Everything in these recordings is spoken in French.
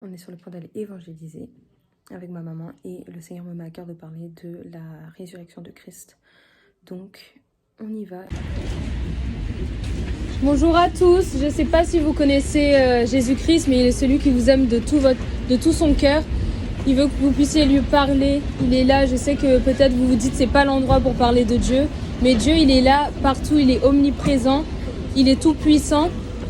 On est sur le point d'aller évangéliser avec ma maman et le Seigneur me met à cœur de parler de la résurrection de Christ. Donc, on y va. Bonjour à tous, je ne sais pas si vous connaissez Jésus-Christ, mais il est celui qui vous aime de tout son cœur. Il veut que vous puissiez lui parler, il est là. Je sais que peut-être vous vous dites que ce n'est pas l'endroit pour parler de Dieu, mais Dieu il est là partout, il est omniprésent, il est tout puissant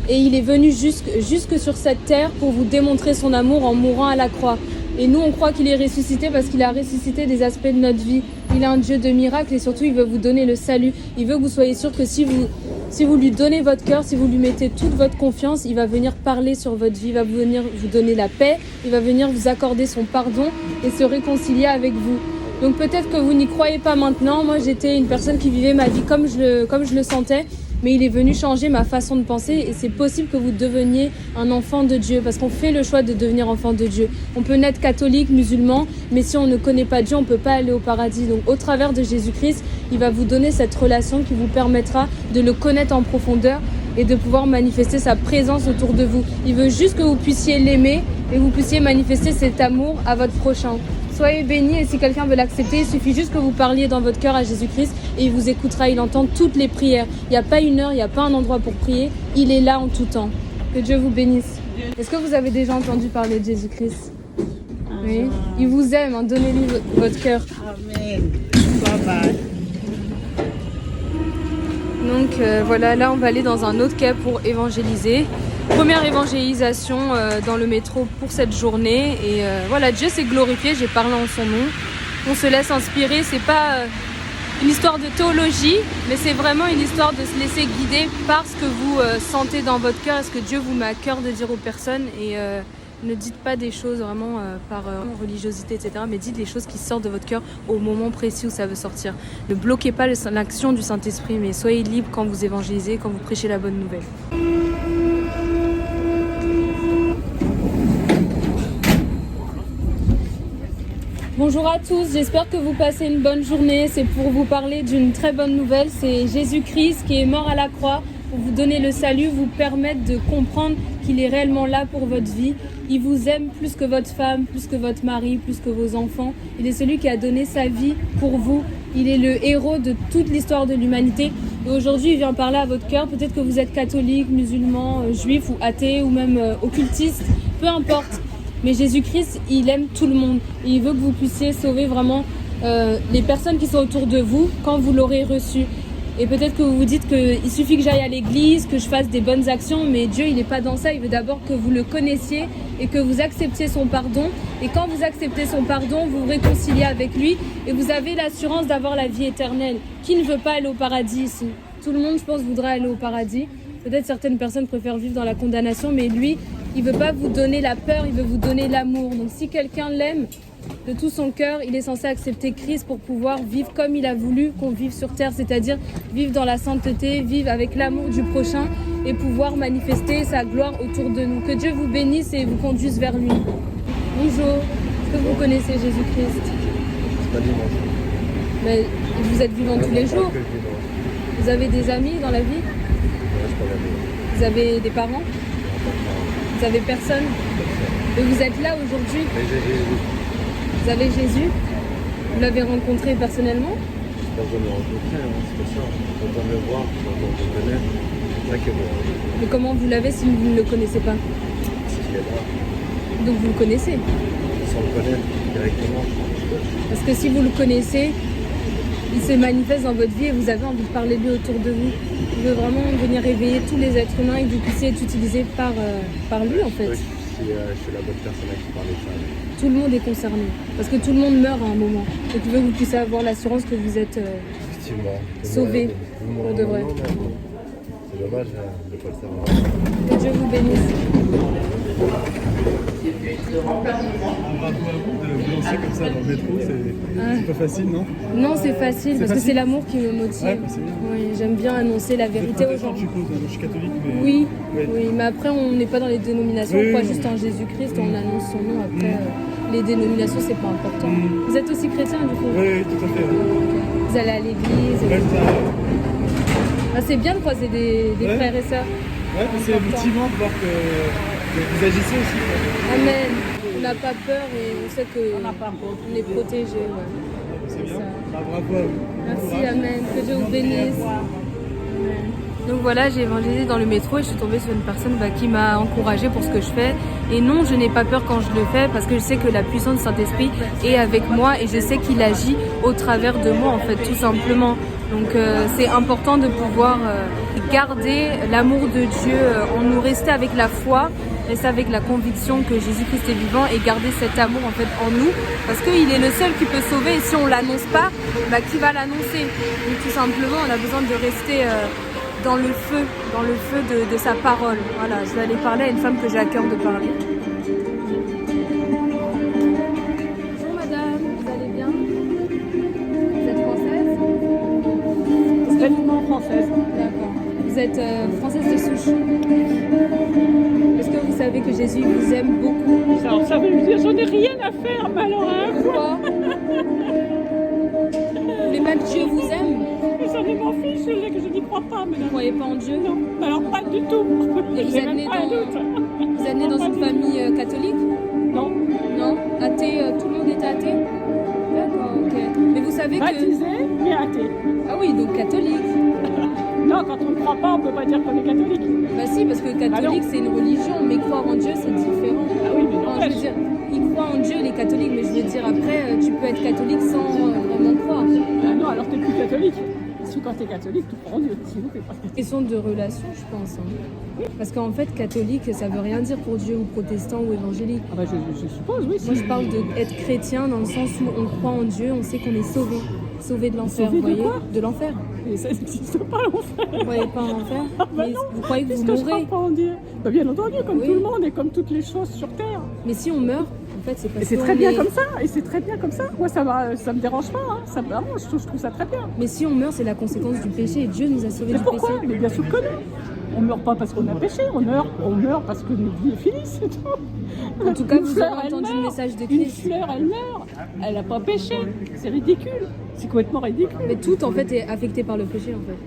et il est venu jusque sur cette terre pour vous démontrer son amour en mourant à la croix. Et nous on croit qu'il est ressuscité parce qu'il a ressuscité des aspects de notre vie. Il est un Dieu de miracles et surtout il veut vous donner le salut. Il veut que vous soyez sûr que si vous lui donnez votre cœur, si vous lui mettez toute votre confiance, il va venir parler sur votre vie, il va venir vous donner la paix, il va venir vous accorder son pardon et se réconcilier avec vous. Donc peut-être que vous n'y croyez pas maintenant. Moi j'étais une personne qui vivait ma vie comme je le sentais, mais il est venu changer ma façon de penser et c'est possible que vous deveniez un enfant de Dieu parce qu'on fait le choix de devenir enfant de Dieu. On peut naître catholique, musulman, mais si on ne connaît pas Dieu, on ne peut pas aller au paradis. Donc au travers de Jésus-Christ, il va vous donner cette relation qui vous permettra de le connaître en profondeur et de pouvoir manifester sa présence autour de vous. Il veut juste que vous puissiez l'aimer et que vous puissiez manifester cet amour à votre prochain. Soyez bénis et si quelqu'un veut l'accepter, il suffit juste que vous parliez dans votre cœur à Jésus-Christ et il vous écoutera, il entend toutes les prières. Il n'y a pas une heure, il n'y a pas un endroit pour prier, il est là en tout temps. Que Dieu vous bénisse. Est-ce que vous avez déjà entendu parler de Jésus-Christ? Oui. Il vous aime, hein. Donnez-lui votre cœur. Amen. Bye bye. Donc voilà, là on va aller dans un autre quai pour évangéliser. Première évangélisation dans le métro pour cette journée. Et voilà, Dieu s'est glorifié, j'ai parlé en son nom. On se laisse inspirer, c'est pas une histoire de théologie, mais c'est vraiment une histoire de se laisser guider par ce que vous sentez dans votre cœur et ce que Dieu vous met à cœur de dire aux personnes. Et ne dites pas des choses vraiment par religiosité, etc. Mais dites les choses qui sortent de votre cœur au moment précis où ça veut sortir. Ne bloquez pas l'action du Saint-Esprit, mais soyez libre quand vous évangélisez, quand vous prêchez la bonne nouvelle. Bonjour à tous, j'espère que vous passez une bonne journée. C'est pour vous parler d'une très bonne nouvelle. C'est Jésus-Christ qui est mort à la croix pour vous donner le salut, vous permettre de comprendre qu'il est réellement là pour votre vie. Il vous aime plus que votre femme, plus que votre mari, plus que vos enfants. Il est celui qui a donné sa vie pour vous. Il est le héros de toute l'histoire de l'humanité. Et aujourd'hui, il vient parler à votre cœur. Peut-être que vous êtes catholique, musulman, juif ou athée ou même occultiste, peu importe. Mais Jésus-Christ, il aime tout le monde. Et il veut que vous puissiez sauver vraiment les personnes qui sont autour de vous quand vous l'aurez reçu. Et peut-être que vous vous dites qu'il suffit que j'aille à l'église, que je fasse des bonnes actions, mais Dieu, il n'est pas dans ça. Il veut d'abord que vous le connaissiez et que vous acceptiez son pardon. Et quand vous acceptez son pardon, vous vous réconciliez avec lui et vous avez l'assurance d'avoir la vie éternelle. Qui ne veut pas aller au paradis ici? Tout le monde, je pense, voudrait aller au paradis. Peut-être certaines personnes préfèrent vivre dans la condamnation, mais lui, il ne veut pas vous donner la peur, il veut vous donner l'amour. Donc si quelqu'un l'aime de tout son cœur, il est censé accepter Christ pour pouvoir vivre comme il a voulu qu'on vive sur terre, c'est-à-dire vivre dans la sainteté, vivre avec l'amour du prochain et pouvoir manifester sa gloire autour de nous. Que Dieu vous bénisse et vous conduise vers lui. Bonjour, est-ce que vous connaissez Jésus-Christ? C'est pas dimanche. Mais vous êtes vivant tous les jours. Vous avez des amis dans la vie? Vous avez des parents? Vous avez personne? Et vous êtes là aujourd'hui? Vous avez Jésus? Vous l'avez rencontré personnellement? Je pense que je l'ai rencontré, c'est pour ça. Quand on le voir, quand on le connaît, c'est ça que Mais comment vous l'avez si vous ne le connaissez pas? c'est qu'il est là. Donc vous le connaissez? Sans le connaître directement. Parce que si vous le connaissez, il se manifeste dans votre vie et vous avez envie de parler de lui autour de vous. Il veut vraiment venir réveiller tous les êtres humains et que vous puissiez être utilisés par lui en fait. Oui, si je suis la bonne personne à qui parler de ça. Tout le monde est concerné. Parce que tout le monde meurt à un moment. Donc il veut que vous puissiez avoir l'assurance que vous êtes Effectivement. sauvé pour de vrai. C'est dommage de ne pas le savoir. Que Dieu vous bénisse. De lancer comme ça dans le métro, c'est pas facile, non? Non, c'est facile parce que facile. c'est l'amour qui me motive. Ouais, c'est bien. Oui, j'aime bien annoncer la vérité aux gens. Je suppose, moi, je suis catholique, mais... Oui, Ouais. oui, mais après on n'est pas dans les dénominations, Oui, on croit oui, juste non. en Jésus-Christ, on annonce son nom. Après, les dénominations c'est pas important. Vous êtes aussi chrétien du coup? Oui, tout à fait. Ouais. Vous allez à l'église? Ouais, Ah, c'est bien de croiser des Ouais. frères et sœurs. mais c'est motivant de voir qu'il y vous agissez aussi. Quoi. Amen. On n'a pas peur et on sait On n'a pas peur. qu'on est protégé. Ouais. C'est bien. ça. Bah, bravo à vous. Merci, Amen. Que Dieu vous bénisse. Donc voilà, j'ai évangélisé dans le métro et je suis tombée sur une personne qui m'a encouragée pour ce que je fais. Et non, je n'ai pas peur quand je le fais parce que je sais que la puissance du Saint-Esprit est avec moi et je sais qu'il agit au travers de moi en fait, tout simplement. Donc c'est important de pouvoir garder l'amour de Dieu en nous, rester avec la foi, rester avec la conviction que Jésus-Christ est vivant et garder cet amour en fait en nous parce qu'il est le seul qui peut sauver et si on l'annonce pas, qui va l'annoncer? Donc tout simplement, on a besoin de rester dans le feu de sa parole. Voilà, je vais aller parler à une femme que j'ai à cœur de parler. Bonjour madame, vous allez bien? Vous êtes française? Extrêmement française. D'accord. Vous êtes française de souche. Est-ce que vous savez que Jésus vous aime beaucoup? Ça veut dire j'en ai rien à faire, mais alors hein, Pourquoi? Vous voulez pas que Dieu vous aime? j'en ai m'en fiche, que je n'y crois pas, Vous ne madame. croyez pas en Dieu? Non, alors pas du tout. Et vous J'ai êtes même né pas un doute. vous êtes né dans une famille catholique? Non, Non? Athée, tout le monde était athée? D'accord, ok. Mais vous savez que... baptisé, mais athée. Ah oui, donc catholique. Non, quand on ne croit pas, on ne peut pas dire qu'on est catholique. Bah si, parce que catholique c'est une religion, mais croire en Dieu c'est différent. Ah oui, mais Enfin, je veux dire, ils croient en Dieu les catholiques, mais je veux dire après, tu peux être catholique sans vraiment croire. Ah non, alors t'es plus catholique. Parce que quand t'es catholique, tu crois en Dieu. Sinon, t'es pas catholique. Question de relation, je pense. Hein. Parce qu'en fait, catholique, ça veut rien dire pour Dieu, ou protestant, ou évangélique. Ah bah je suppose, oui. Moi, je parle d'être chrétien dans le sens où on croit en Dieu, on sait qu'on est sauvé. Sauvé de l'enfer, Sauvé vous de voyez? quoi? De l'enfer. Et ça n'existe pas, l'enfer. Vous croyez pas en l'enfer? Ah bah Mais non, vous croyez que vous puisque je mourrez? crois pas en Dieu. Bah bien entendu, comme Oui. tout le monde et comme toutes les choses sur Terre. Mais si on meurt, en fait, c'est parce Et c'est qu'on très bien est- comme ça, et c'est très bien comme ça. Moi, ça me dérange pas, hein. Ça m'arrange, je trouve ça très bien. Mais si on meurt, c'est la conséquence du péché, et Dieu nous a sauvés Mais du pourquoi? péché. Mais bien sûr que non. On meurt pas parce qu'on a péché, on meurt parce que notre vie est finie, c'est tout. En tout cas, Une vous fleur, aurez elle entendu le meurt. message de Une Christ. fleur, elle meurt. Elle n'a pas péché. C'est ridicule. C'est complètement ridicule. Mais tout, en fait, est affecté par le péché, en fait.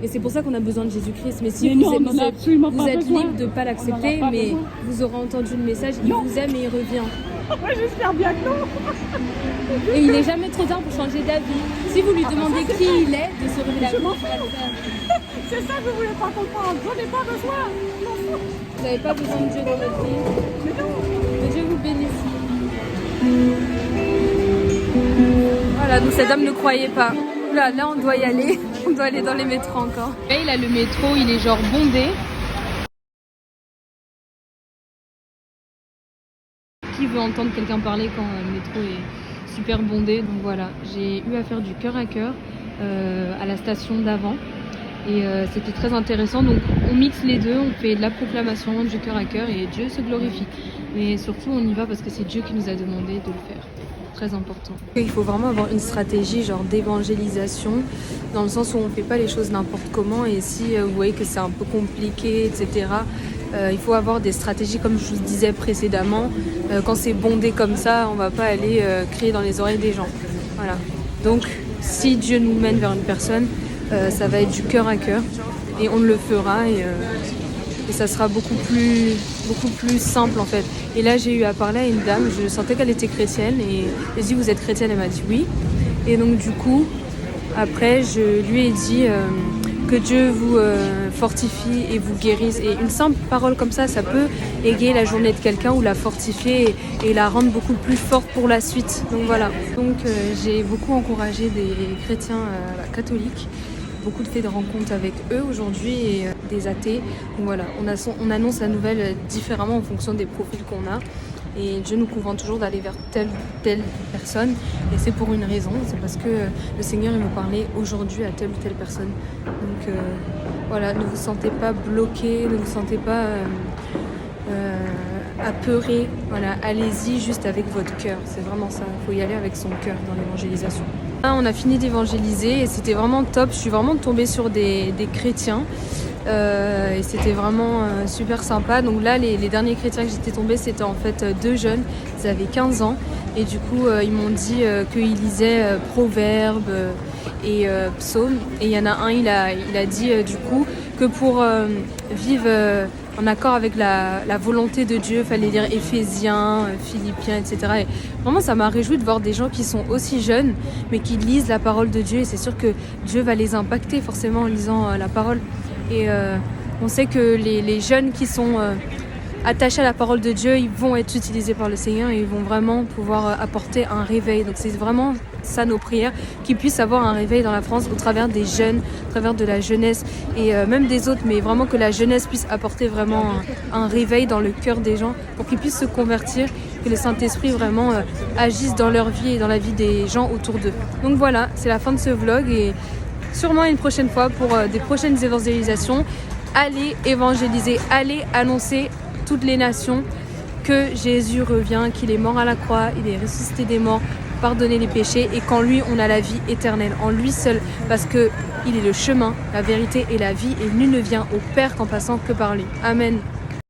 Et c'est pour ça qu'on a besoin de Jésus-Christ. Mais si Mais vous non, êtes, on en a absolument vous pas êtes besoin. libre de ne pas l'accepter, On en a pas mais besoin. vous aurez entendu le message, il Non. vous aime et il revient. Moi, j'espère bien que non. Et il n'est jamais trop tard pour changer d'avis. Si vous lui demandez qui il est, de se révéler à Je vous, m'en il va le faire. C'est ça que vous voulez pas comprendre. J'en ai pas besoin. Vous n'avez pas besoin de Dieu dans votre vie. Mais non. Que Dieu vous bénisse. Voilà, donc cette dame ne croyait pas. Là, on doit y aller. On doit aller dans les métros encore. Et il a le métro, il est genre bondé. Qui veut entendre quelqu'un parler quand le métro est super bondé? Donc voilà, j'ai eu à faire du cœur à cœur à la station d'avant. Et c'était très intéressant. Donc on mixe les deux, on fait de la proclamation, du cœur à cœur et Dieu se glorifie. Mais surtout on y va parce que c'est Dieu qui nous a demandé de le faire. Très important. Il faut vraiment avoir une stratégie genre d'évangélisation dans le sens où on ne fait pas les choses n'importe comment et si vous voyez que c'est un peu compliqué, etc. Il faut avoir des stratégies comme je vous disais précédemment. Quand c'est bondé comme ça, on ne va pas aller crier dans les oreilles des gens. Voilà. Donc si Dieu nous mène vers une personne, ça va être du cœur à cœur et on le fera et ça sera beaucoup plus simple en fait. Et là j'ai eu à parler à une dame, je sentais qu'elle était chrétienne et j'ai dit vous êtes chrétienne? Elle m'a dit oui. Et donc du coup après je lui ai dit que Dieu vous fortifie et vous guérisse. Et une simple parole comme ça peut égayer la journée de quelqu'un ou la fortifier et la rendre beaucoup plus forte pour la suite. Donc voilà. Donc j'ai beaucoup encouragé des chrétiens catholiques. Beaucoup de fait de rencontres avec eux aujourd'hui et des athées. Donc voilà, on annonce la nouvelle différemment en fonction des profils qu'on a. Et Dieu nous convainc toujours d'aller vers telle ou telle personne. Et c'est pour une raison, c'est parce que le Seigneur il me parlait aujourd'hui à telle ou telle personne. Donc voilà, ne vous sentez pas bloqué, ne vous sentez pas apeuré. Voilà, allez-y juste avec votre cœur. C'est vraiment ça, il faut y aller avec son cœur dans l'évangélisation. Là, on a fini d'évangéliser et c'était vraiment top. Je suis vraiment tombée sur des chrétiens et c'était vraiment super sympa. Donc là, les derniers chrétiens que j'étais tombée, c'était en fait deux jeunes. Ils avaient 15 ans et du coup, ils m'ont dit qu'ils lisaient Proverbes et Psaumes. Et il y en a un, il a dit du coup que pour vivre en accord avec la volonté de Dieu. Il fallait lire Éphésiens, Philippiens, etc. Et vraiment, ça m'a réjoui de voir des gens qui sont aussi jeunes, mais qui lisent la parole de Dieu. Et c'est sûr que Dieu va les impacter forcément en lisant la parole. Et on sait que les jeunes qui sont attachés à la parole de Dieu, ils vont être utilisés par le Seigneur et ils vont vraiment pouvoir apporter un réveil. Donc c'est vraiment ça nos prières, qu'ils puissent avoir un réveil dans la France au travers des jeunes, au travers de la jeunesse et même des autres, mais vraiment que la jeunesse puisse apporter vraiment un réveil dans le cœur des gens pour qu'ils puissent se convertir, que le Saint-Esprit vraiment agisse dans leur vie et dans la vie des gens autour d'eux. Donc voilà, c'est la fin de ce vlog et sûrement une prochaine fois pour des prochaines évangélisations. Allez évangéliser, allez annoncer toutes les nations que Jésus revient, qu'il est mort à la croix, il est ressuscité des morts, pardonner les péchés et qu'en lui on a la vie éternelle, en lui seul, parce que il est le chemin, la vérité et la vie et nul ne vient au Père qu'en passant que par lui. Amen.